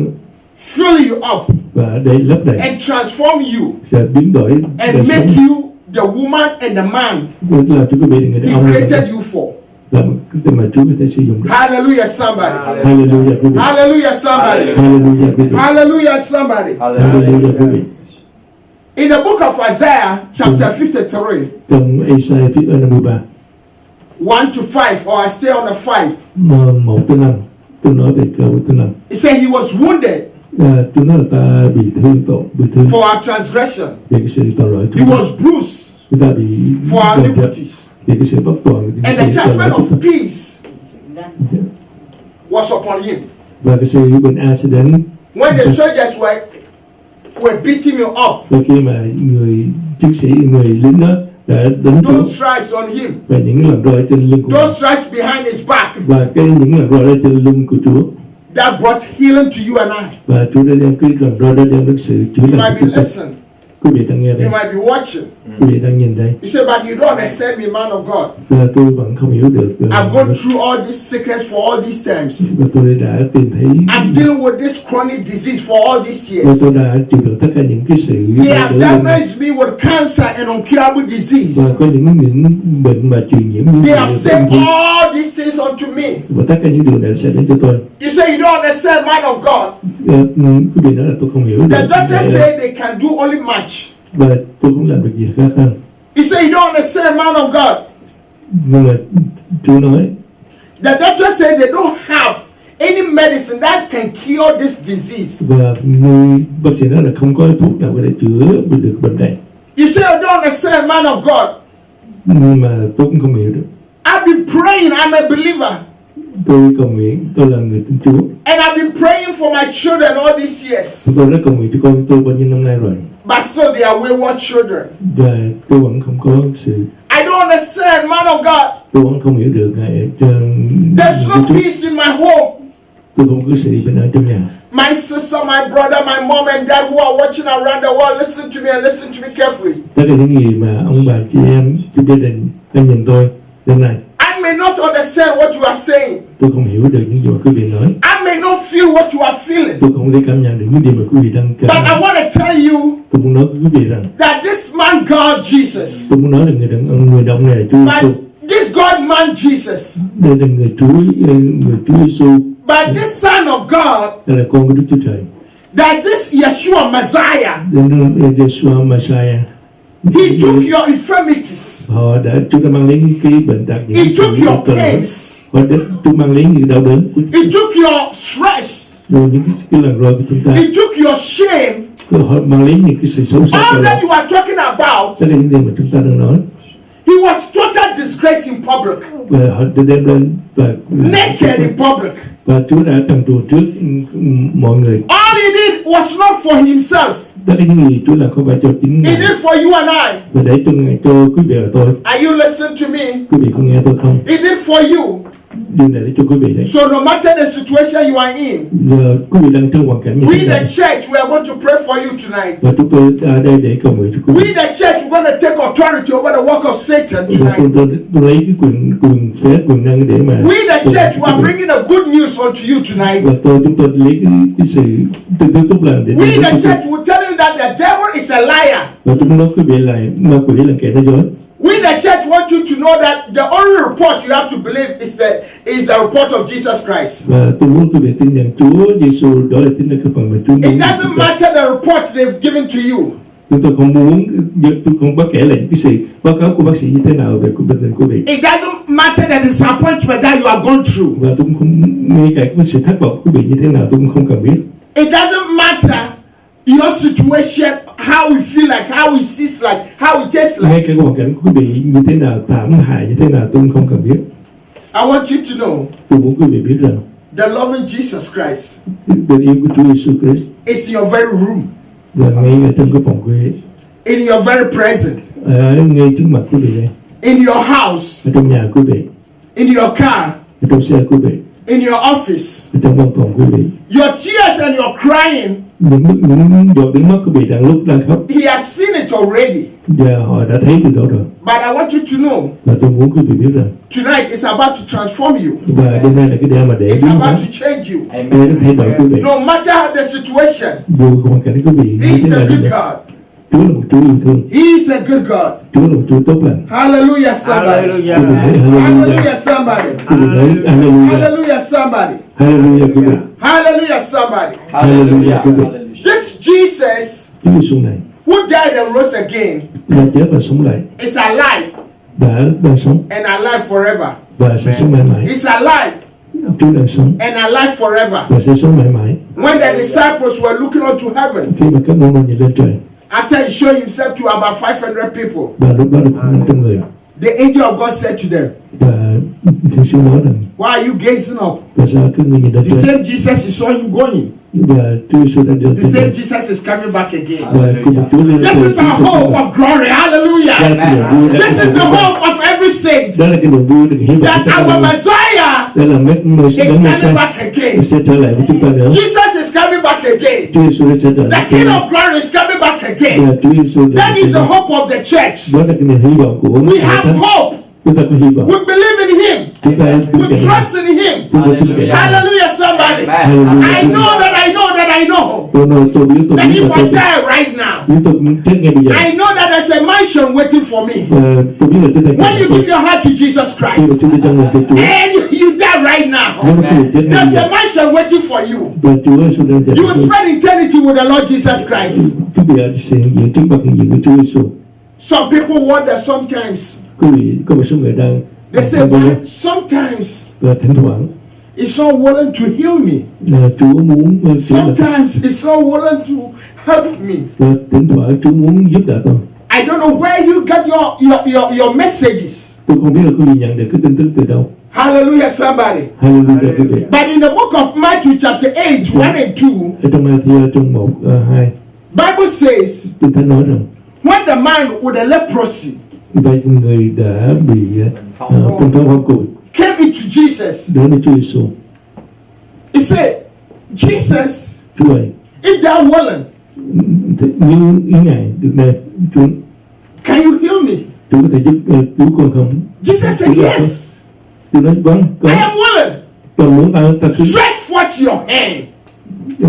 fill you up, và để lấp đầy, and transform you sẽ biến đổi and đời make sống, you the woman and the man để làm cho quý vị là người he đàn ông created you for. làm cái mà Chúa có thể sử dụng được. Hallelujah, somebody. Hallelujah quý vị. Hallelujah, somebody. Hallelujah quý vị. Hallelujah, somebody. Hallelujah quý vị. In the book of Isaiah, chapter 53, Trong Ê-sai phía 53 1 to 5, or I stay on the 5, 1 tới 5, tôi nói về câu thứ 5. it said he was wounded Tôi nói là ta bị thương for our transgression. về cái sự tội lỗi của He chúng ta. was bruised Chúng ta bị for our đòn dập iniquities. về cái sự bất toàn, And the chastisement of peace was upon him. và cái sự bình an sẽ đến. When the soldiers were beating him up, Và khi mà người chiến sĩ, người lính đó đã đánh those trúng stripes on him, và những lần roi trên lưng của those Ngài, stripes behind his back, và những lần roi đó trên lưng của Chúa, that brought healing to you and I. và Chúa đã đem cái lần roi đó đem đến sự chữa You lành might cho be chúng ta. listening. quý vị đang nghe đây, You might be watching. quý vị đang nhìn đây. You say, but you don't understand me, man of God. Tôi vẫn không hiểu được. I've gone through all these sickness for all these times. Và tôi đã tìm thấy. I'm dealing with this chronic disease for all these Và years. tôi đã chịu đựng tất cả những cái sự. They have diagnosed me with cancer and incurable disease. Và có những bệnh mà truyền nhiễm như They have said all these things unto me. và tất cả những điều này sẽ đến cho tôi. You say you don't understand, man of God. Quý vị nói là tôi không hiểu được. The doctor say they can do only much. Và tôi cũng làm được gì khác hơn. You say you don't understand, man of God. Nhưng mà Chúa nói. The doctor say they don't have any medicine that can cure this disease. Và người bác sĩ nói là không có thuốc nào có thể chữa được bệnh này. You say you don't understand, man of God. Nhưng mà tôi cũng không hiểu được. I've been praying. I'm a believer. Tôi cầu nguyện, tôi là người tin Chúa. And I've been praying for my children all these years. Tôi đã cầu nguyện cho con tôi bao nhiêu năm nay rồi. But still they are wayward children. Và tôi vẫn không có sự. I don't understand, man of God. Tôi vẫn không hiểu được ngài There's no peace in my home. tôi không có sự bình an trong nhà. My sister, my brother, my mom and dad who are watching around the world, listen to me and listen to me carefully. Tất cả những gì mà ông bà chị em trong gia đình đang nhìn tôi đêm nay. I may not understand what you are saying. Tôi không hiểu được những gì mà quý vị nói. I may not feel what you are feeling. Tôi không thể cảm nhận được những gì mà quý vị đang cảm But I nhận. want to tell you Tôi muốn nói với quý vị rằng that this man God Jesus, tôi muốn nói là người đàn ông này là Chúa Giêsu. but this God man Jesus, Đây là người Chúa Giêsu. but this Son of God, Đây là con của Đức Chúa Trời. that this Yeshua Messiah, Đây là Yeshua Messiah. he took your infirmities. Chúa đã mang lấy những cái bệnh tật, những He cái sự took your đau đớn. pains. Chúa mang lấy những đau đớn của He took your stress. rồi những cái lần roi của chúng ta. He took your shame. Họ mang lấy những cái sự xấu xa All của that họ. you are talking about, Tất cả những điều mà chúng ta đang nói. he was total disgrace in public, Và họ đã đem lên naked in public. và Chúa đã trần truồng trước mọi người. All he did was not for himself. Tất cả những gì Chúa làm không phải cho chính He Ngài, did for you and I. và để cho quý vị và tôi. Are you listening to me? Quý vị có nghe tôi không? He did for you. Điều này để cho quý vị đấy. So no matter the situation you are in, Giờ quý vị đang trong hoàn cảnh như we thế the này, church, we are going to pray for you tonight. và chúng tôi ở đây để cầu nguyện cho quý vị. We the church, we're going to take authority over the work of Satan Và tonight. tôi lấy cái quyền phép quyền năng để mà. We the church, we are bringing the good news unto you tonight. Và chúng tôi lấy cái sự tốt lành để We đến the cho quý church will tell you that the devil is a liar. và chúng nói quý vị là ma quỷ là kẻ nói dối. We the church want you to know that the only report you have to believe is the report of Jesus Christ. Và tôi muốn quý vị tin rằng Chúa Giêsu đó là chính là cái phần mà Chúa muốn. It doesn't matter the report they've given to you. Chúng tôi không muốn, tôi không bất kể là những cái sự báo cáo của bác sĩ như thế nào về bệnh tình của quý vị. It doesn't matter the disappointment that you have gone through. Và tôi cũng không ngay cả cái sự thất vọng của quý vị như thế nào tôi cũng không cần biết. It doesn't matter your situation, how we feel like, how we see like, how we taste like. Ngay cả hoàn cảnh của quý vị như thế nào, thảm hại như thế nào tôi cũng không cần biết. I want you to know Tôi muốn quý vị biết rằng the loving Jesus Christ tình yêu của Chúa Giêsu Christ is in your very room, là ngay ở trong cái phòng quý vị, in your very present, ở ngay trước mặt quý vị đây, in your house, ở trong nhà quý vị, in your car, ở trong xe quý vị, in your office. ở trong văn phòng quý vị. Your tears and your crying, Những giọt nước mắt quý vị đang lúc đang khóc he has seen it already. và họ đã thấy điều đó rồi. But I want you to know Và tôi muốn quý vị biết rằng tonight is about to transform you. và đêm nay là cái đêm mà để It's biến about hóa, to change you. để nó thay đổi quý vị. No matter the situation, Dù hoàn cảnh quý vị he như is thế a nào đi good nữa, God. Chúa là một Chúa yêu thương, He is a good God. Chúa là một Chúa tốt lành. Hallelujah, somebody. Quý vị nói hallelujah, Hallelujah, somebody. quý vị nói hallelujah, Hallelujah, somebody. hallelujah quý vị, Hallelujah, somebody. hallelujah quý vị. This Jesus Chúa Giêsu này who died and rose again đã chết và sống lại, is alive đang sống and alive forever. và sẽ sống mãi mãi. He's alive Chúa đang sống and alive forever. và sẽ sống mãi mãi. When the disciples were looking unto heaven, Khi mà các môn đồ nhìn lên trời after he showed himself to about 500 people, và lúc đó được khoảng 500 người, the angel of God said to them, và Thiên sứ nói rằng why are you gazing up? tại sao các ngươi nhìn lên The trời? same Jesus, you saw him going. Và Chúa Giêsu đã đi The lên same trời Jesus is coming back again. và cùng một Chúa lên This trời. is our hope of glory. Hallelujah. Đó là cái niềm vui, This is the hope of every saint đó là cái niềm vui được hy vọng that của tất cả our mọi người. Messiah Đó là mấy người is sẽ đến coming sẽ back again. sẽ trở lại với chúng ta nữa. Jesus is coming back again. Chúa Giêsu sẽ trở The lại. King of glory is coming back Chúa again. Và Chúa Giêsu đã That is the hope of the church. đó là cái niềm hy vọng của We hội have thánh. hope. Chúng ta có hy vọng. We believe in Him. Chúng ta tin We cậy trust in Him. chúng ta tin cậy. Hallelujah, somebody. Hallelujah. I know that I know that I know Tôi nói tôi biết that if là I tôi die right now, biết tôi chết ngay bây giờ. I know that there's a mansion waiting for me. Và tôi biết là trên đây When you tôi give your heart to Jesus khi mà Christ xin cho mình cho Chúa. and you die right Nếu now, mà tôi chết ngay bây there's giờ a mansion waiting for you. và Chúa Giêsu đang chờ You will tôi. spend eternity with the Lord Jesus Christ. Quý vị sẽ hiện diện trước mặt hiện diện của Chúa Giêsu. Some people wonder sometimes. Quý vị có một số người đang They say, but sometimes và thỉnh thoảng it's not willing to heal me. là Chúa muốn chữa lành Sometimes it's not willing to help me. và thỉnh thoảng Chúa muốn giúp đỡ tôi. I don't know where you get your messages. Tôi không biết là quý vị nhận được cái tin tức từ đâu. Hallelujah, somebody. Hallelujah quý vị. But in the book of Matthew chapter 8, 1 and 2, Ở trong Matthew trong 1, 2, Bible says, Kinh Thánh nói rằng when the man with the leprosy vậy người đã bị phong thấp phong cùi came into Jesus, đến với Chúa Giêsu. he said, Jesus, Chúa ơi, if thou willing, như ý Ngài được này, Chúa can you heal me? Chúa có thể giúp cứu con không? Jesus said, yes, Chúa nói vâng, I con am willing. con muốn ta cứ Stretch forth your hand.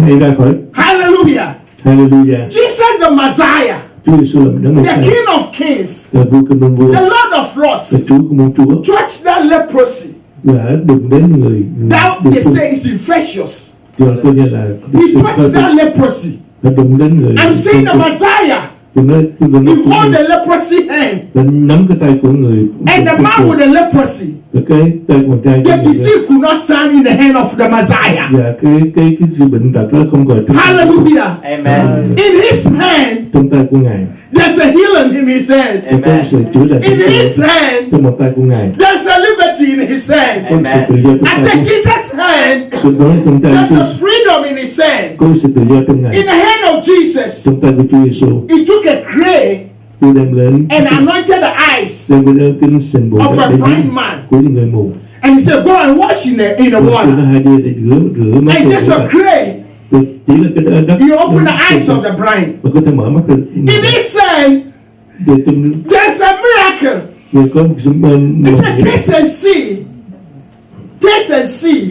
hãy ra khỏi. Hallelujah. Hallelujah. Jesus the Messiah, Chúa Giêsu là đấng the Messiah, King of Kings, là vua của muôn vua, the Lord of là Lords, Chúa của muôn Chúa, touch that leprosy. đã đụng đến người That địa they phương. say is infectious. Cho coi như là He touched that leprosy. đã đụng đến người. I'm saying the Messiah, Đừng nói he hold the leprosy hand. là nắm cái tay của người. And the man with the leprosy, Và cái tay con trai của the người. disease could not stand in the hand of the Messiah. Và cái sự bệnh tật đó không gọi trong Hallelujah. Amen. In his hand, trong tay của Ngài. there's a healing in his hand. Và có sự chữa lành In his hand, trong một tay của Ngài. there's a liberty in his hand. Có sự tự do trong I tay said, của Jesus' hand, tôi nói trong tay there's Chúa. a freedom in his hand. Có sự tự do trong Ngài. In the hand of Jesus, Trong tay của Chúa Giêsu. he took a clay Tôi đem lên and anointed the eyes đem lên cái sình bùn of a để blind giết man. của những người mù. And he said, go and wash in the Tôi water. nói hai đi để rửa mắt And của just a bạn. clay, Tôi chỉ là cái đất. you open the eyes of the blind. và có thể mở mắt được. In his hand, Để trong there's a miracle. để có một sự He said, taste and see. Taste and see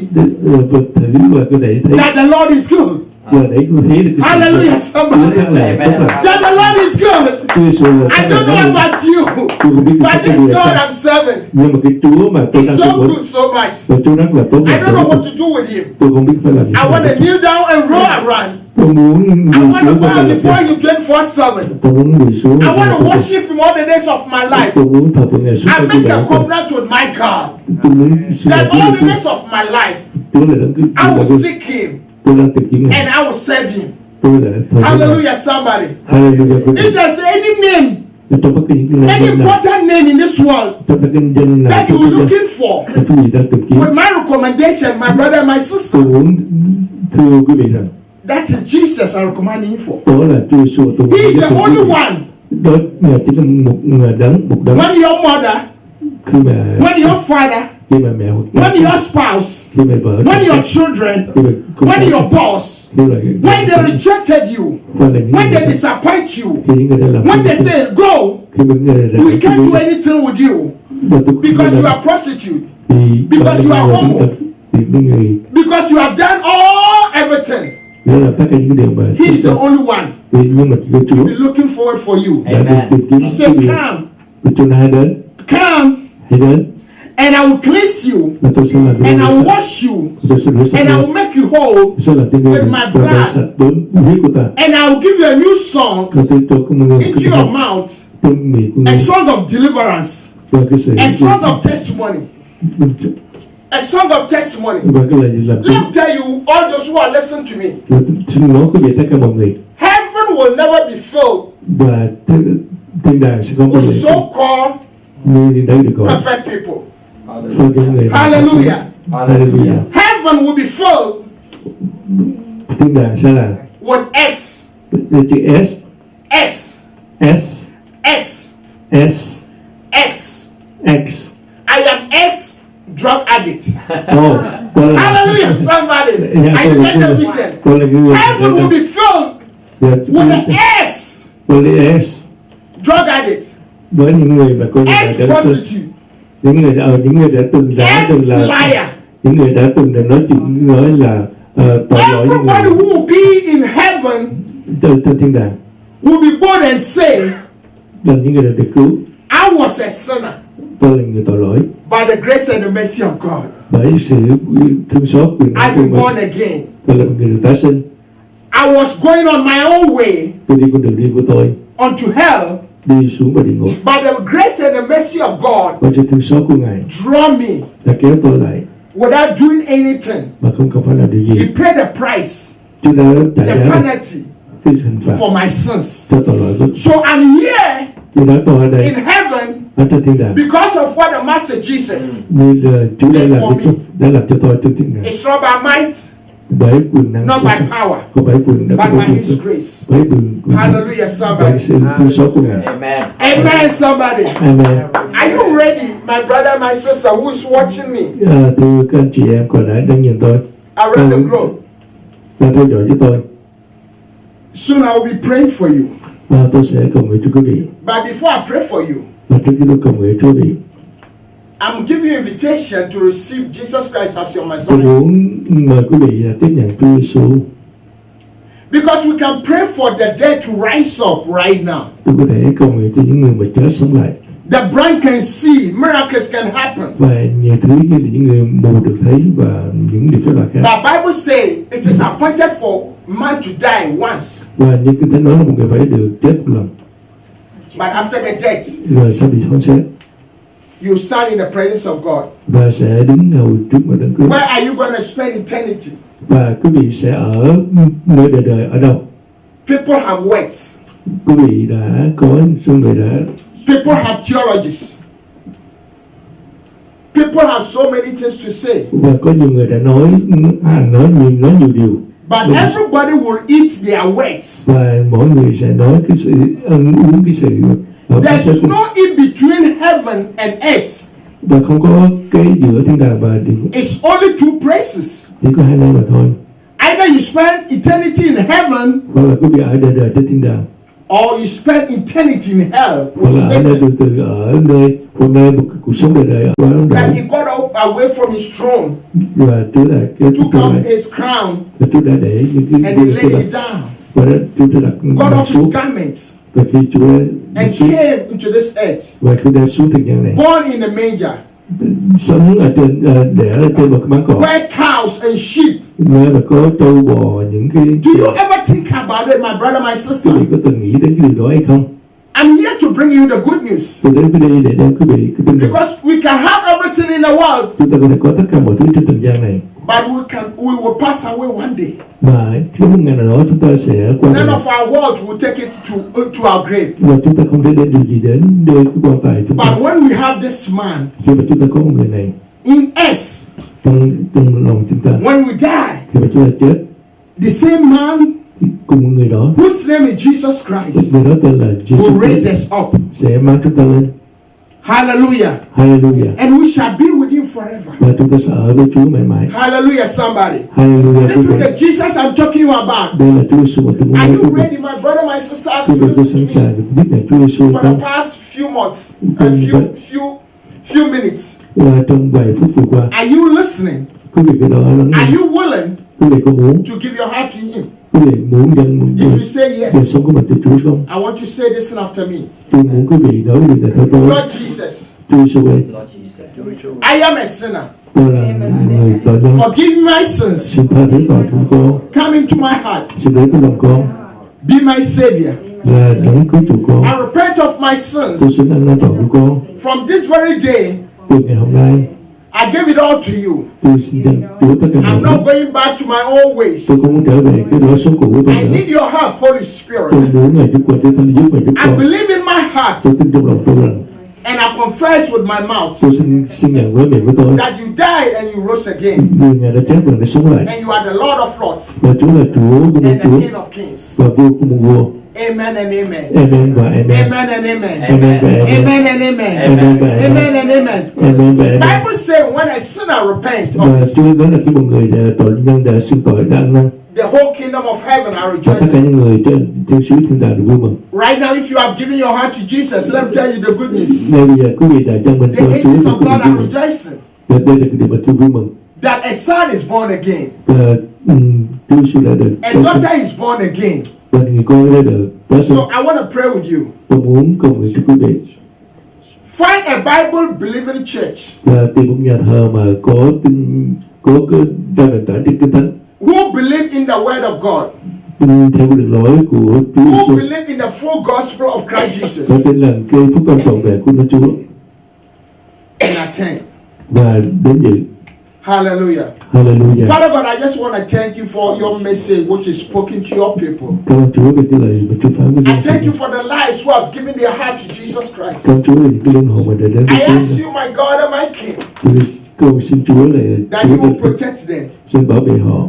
vật thử và có thể thấy that the Lord is good. và để có thấy được cái sự Hallelujah, Chúa somebody. khác là tốt lành. That the Lord is good. Chúa Giêsu là I tốt don't know lành. about you, Tôi không biết but sao this cái điều God sao. I'm serving Nhưng mà cái Chúa mà tôi đang is so phục vụ good so much. và Chúa rất là tốt I lành. don't know what to do with him. Tôi không biết phải làm gì. I want to kneel down and roll around. Tôi muốn I quỳ want to xuống và bow làm before việc. him 24/7. Tôi muốn quỳ xuống. I want to và worship him all the days of my life. tôi muốn thờ phượng Ngài suốt I cuộc make đời a của tôi. covenant with my God Tôi muốn xin that lỗi Chúa all là the days of my life Chúa là đấng cứu I will seek him tôi đang tìm kiếm Ngài. and I will serve him. Tôi đã thờ phượng Ngài. Hallelujah, somebody. Hallelujah. If there's any name, Trong bất kỳ những cái any danh nào, important name in this world trong các cái danh nào that trong you're cái danh looking for, mà quý vị đang tìm kiếm, with my recommendation, my brother, my sister, tôi muốn thưa quý vị rằng that is Jesus I'm recommending him for. đó là Chúa Giêsu. Tôi He is muốn the thưa quý only vị. one. Đó là chỉ là một đấng When your mother, khi mà when your father, khi mà mẹ hoặc when your spouse, khi mà vợ when your children, khi mà con when cái, your boss, khi là when they rejected you, và là những when they người disappoint you, khi những người đã làm when they không- say go, khi những người đã we can't do anything with you because you are prostitute, because you are homo. thì những người because you have done everything. đã làm tất cả những điều mà He is the only one. nhưng mà chỉ có Chúa Be looking forward for you. đã được tìm kiếm He said, quý vị. come, Và Chúa nói hãy đến come, đến and I will cleanse you, và tôi sẽ làm cho and I người will sạch. wash you, Tôi sẽ rửa sạch and I người. will make you whole, Tôi sẽ làm cho người with my và blood. đã sạch với huyết của ta. and I will give you a new song Và tôi cho các người into your mouth, trong miệng của a người song of deliverance, và cái sự a song of testimony, a song of testimony. và cái lời làm Let me tell you, all those who are listening to me, và xin nói quý vị tất cả mọi người heaven will never be filled và thiên đàng sẽ không bao with giờ so-called như đấy được gọi perfect people. cho những người Hallelujah. Hallelujah. Heaven will be filled Thiên đàng sẽ là with X, chữ S X, S X, S X. X. I am X drug addict. Oh, đó là Hallelujah, somebody. Are you getting the vision? đó là cái người Heaven will be filled with an X, Poly-S drug addict, với những người mà coi như là đã ex-prostitute, những người đã từng là ex-liar. những người đã từng là nói chuyện nói là tội lỗi những Everybody người who will be in heaven trên thiên đàng, will be bold and say, là những người đã được cứu. I was a sinner Tôi là người tội lỗi, by the grace and the mercy of God. bởi sự thương xót quyền năng I've của been mình, born again. tôi là một người được tái sinh. I was going on my own way Tôi đi con đường riêng của tôi, unto hell, đi xuống vào địa ngục, but the grace and the mercy of God và sự thương xót của Ngài draw me đã kéo tôi lại without doing anything. mà không cần phải làm điều He gì. paid the price, Chúa đã trả the giá penalty cái hình phạt for my sins. cho tội lỗi của. So I'm here Vì đó tôi ở đây in heaven ở trên thiên đàng, because of what the Master Jesus. như là Chúa đã làm cho tôi trên thiên đàng, It's not by might, bởi quyền năng, not by power, không phải quyền năng but của by His Chúa, grace. bởi quyền Hallelujah, bởi somebody. sự thương xót của Ngài. Amen. Amen, somebody. Amen. Are you ready, my brother, my sister, who is watching me Thưa các anh chị em còn đang nhìn tôi around the globe? và theo dõi cho tôi, Soon I will be praying for you. tôi sẽ cầu nguyện cho quý vị. But before I pray for you, Và trước khi tôi cầu nguyện cho quý vị, I'm giving you invitation to receive Jesus Christ as your tôi Messiah. muốn mời quý vị tiếp nhận Chúa Giêsu. Because we can pray for the dead to rise up right now. Tôi có thể cầu nguyện cho những người mà chết sống lại, The blind can see, miracles can happen. và nhiều thứ như là những người mù được thấy và những điều phép lạ khác. The Bible say it is appointed for man to die once, Và như Kinh Thánh nói là một người phải được chết một lần, but after the death, rồi sẽ bị phán xét you stand in the presence of God. và sẽ đứng ngồi trước mặt Đấng Christ. Where are you going to spend eternity? Và quý vị sẽ ở nơi đời đời ở đâu? People have words. Quý vị đã có số người đã People have theologies. People have so many things to say. và có nhiều người đã nói nhiều điều. But everybody will eat their words. Và mỗi người sẽ nói cái sự ăn uống cái sự phán xét There's của- no in between heaven and earth. và không có cái giữa thiên đàng và địa ngục, It's only two places. chỉ có hai nơi mà thôi. Either you spend eternity in heaven Hoặc là quý vị ở đời đời trên thiên đàng, or you spend eternity in hell hoặc with là ở nơi Satan. từ từ ở nơi một nơi một cuộc sống đời đời ở quá That đời. he got up away from his throne, Và Chúa đã kéo took Chúa up lại, his crown, và Chúa đã để những cái and he điều Chúa laid đặt, it down. và Chúa đã đặt Got nó off xuống. his garments Và khi Chúa and xuống came into this earth, và khi đã xuống thiên gian này, born in a manger, sống ở trên đẻ ở trên một cái máng cỏ, where cows and sheep. nơi mà có trâu bò, những cái. Do you ever think about it, my brother, my Quý sister? vị có từng nghĩ đến cái điều đó hay không? I'm here to bring you the good news. Tôi đến đây để đem quý vị cái tin mừng. Because we can have everything in the world, Chúng ta có thể có tất cả mọi thứ trên trần gian này, but we will pass away one day. mà trước một ngày nào đó chúng ta sẽ qua None đời, of our world will take it to our grave. và chúng ta không thể đem điều gì đến đưa cái quan tài chúng ta. But when we have this man Khi mà chúng ta có một người này in us, trong lòng chúng ta, when we die, khi mà chúng ta chết, the same man thì cùng một người đó, whose name is Jesus Christ người đó tên là will Jesus raise Christ, us up. sẽ mang chúng ta lên. Hallelujah. Hallelujah. And we shall be with him forever. Và chúng ta sẽ ở với Chúa mãi mãi. Hallelujah, somebody. Hallelujah. This Quý is vị, the Jesus I'm talking about. đây là Chúa Giêsu mà tôi muốn Are nói you quý vị. ready, my brother, my sister, as Quý you vị có listen sẵn to me? sàng biết là Chúa Giêsu For the không? past few months, a few minutes, Và trong vài phút vừa qua, are you listening? quý vị có đó lắng Are nghe. you willing Quý vị có muốn, to give your heart to him? quý vị muốn dâng If you say đời yes, sống của mình cho Chúa không? I want you to say this after me. Tôi muốn quý vị nói điều này theo tôi. Lord Jesus, Chúa Giêsu ơi, Lord Jesus. I am a sinner. tôi là người tội nhân, Forgive my sins. xin tha thứ tội của con, Come into my heart. xin đến với lòng con, Be my savior. là đấng cứu chuộc con. I repent of my sins. Tôi xin ăn năn tội của con. From this very day, Từ ngày hôm nay, I give it all to you. tôi xin dâng Chúa tất cả mọi I'm not thứ. going back to my old ways. Tôi không muốn trở về cái lối sống cũ của tôi I nữa. need your help, Holy Tôi Spirit. muốn Ngài giúp con, tôi giúp Ngài giúp I con. believe in my heart Tôi tin trong lòng tôi rằng and I confess with my mouth tôi xin nhận với miệng của tôi, that you died and you rose again. người Ngài đã chết và đã sống lại, And you are the Lord of Lords và Chúa là Chúa của and muôn the Chúa King of Kings. và vua của muôn vua. Amen and amen. Amen và amen. Amen and amen. Amen và amen. Amen and amen. Amen và amen. Amen and amen. Amen và amen. Bible says when a sinner repent of Và his Chúa nói là khi một người tội nhân đã xưng tội, đã ăn năn, the whole kingdom of heaven are Và tất cả rejoicing. những người trên thiên sứ thiên đàng được vui mừng. Right now, if you have given your heart to Jesus, let me tell you the good news. Ngay bây giờ quý vị đã cho mình The cho Chúa angels thì of quý vị God vui are mừng. rejoicing Và đây là cái điều mà tôi vui mừng. that a son is born again, Và Chúa Giêsu đã được a tái sinh daughter is born again. và người con đã được tái sinh. So I want to pray with you. Tôi muốn cầu nguyện cho quý vị Find a Bible believing church và tìm một nhà thờ mà có cái ra nền tảng trên kinh thánh, who believe in the word of God, tin theo cái đường lối của Chúa who Giêsu believe in the full gospel of Christ và Jesus, tin rằng cái phúc âm trọn vẹn của Đức Chúa and attend. và đến dự. Hallelujah. Hallelujah. Father God, I just want to thank you for your message which is spoken to your people. Cảm ơn Chúa về cái lời mà Chúa phán với I dân thank you chúng. for the lives who has given their heart to Jesus Christ. Cảm ơn Chúa về những cái linh hồn mà đã đến với I ask Chúa. you, my God and my King, Tôi cầu xin Chúa là that Chúa you will đã protect them. xin bảo vệ họ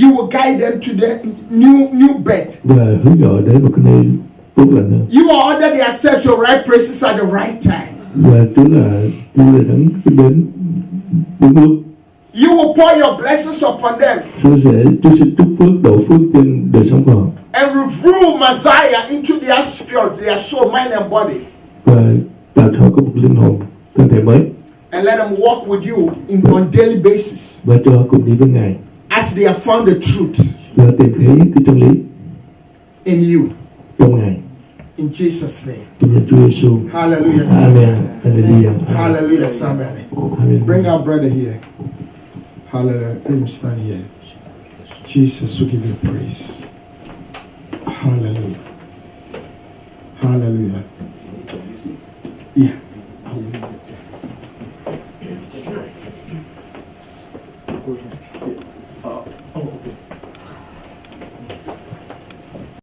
You will guide them to the new birth. và hướng họ đến một cái nơi tốt lành hơn. You will order their steps to right places at the right time. Và Chúa là đấng đến đúng lúc. You will pour your blessings upon them Chúa sẽ chúc phước đổ phước trên đời sống của họ and reveal Messiah into their spirit, their soul, mind and body. và tạo cho họ có một linh hồn thân thể mới And let them walk with you on daily basis và cho họ cùng đi với Ngài as they have found the truth và tìm thấy cái chân lý in you. trong Ngài. In Jesus' name. Trong danh Chúa Giêsu. Hallelujah. Amen. Hallelujah. Hallelujah, somebody. Hallelujah. Bring our brother here. Hallelujah. Let him stand here. Jesus will give you praise. Hallelujah. Hallelujah. Yeah.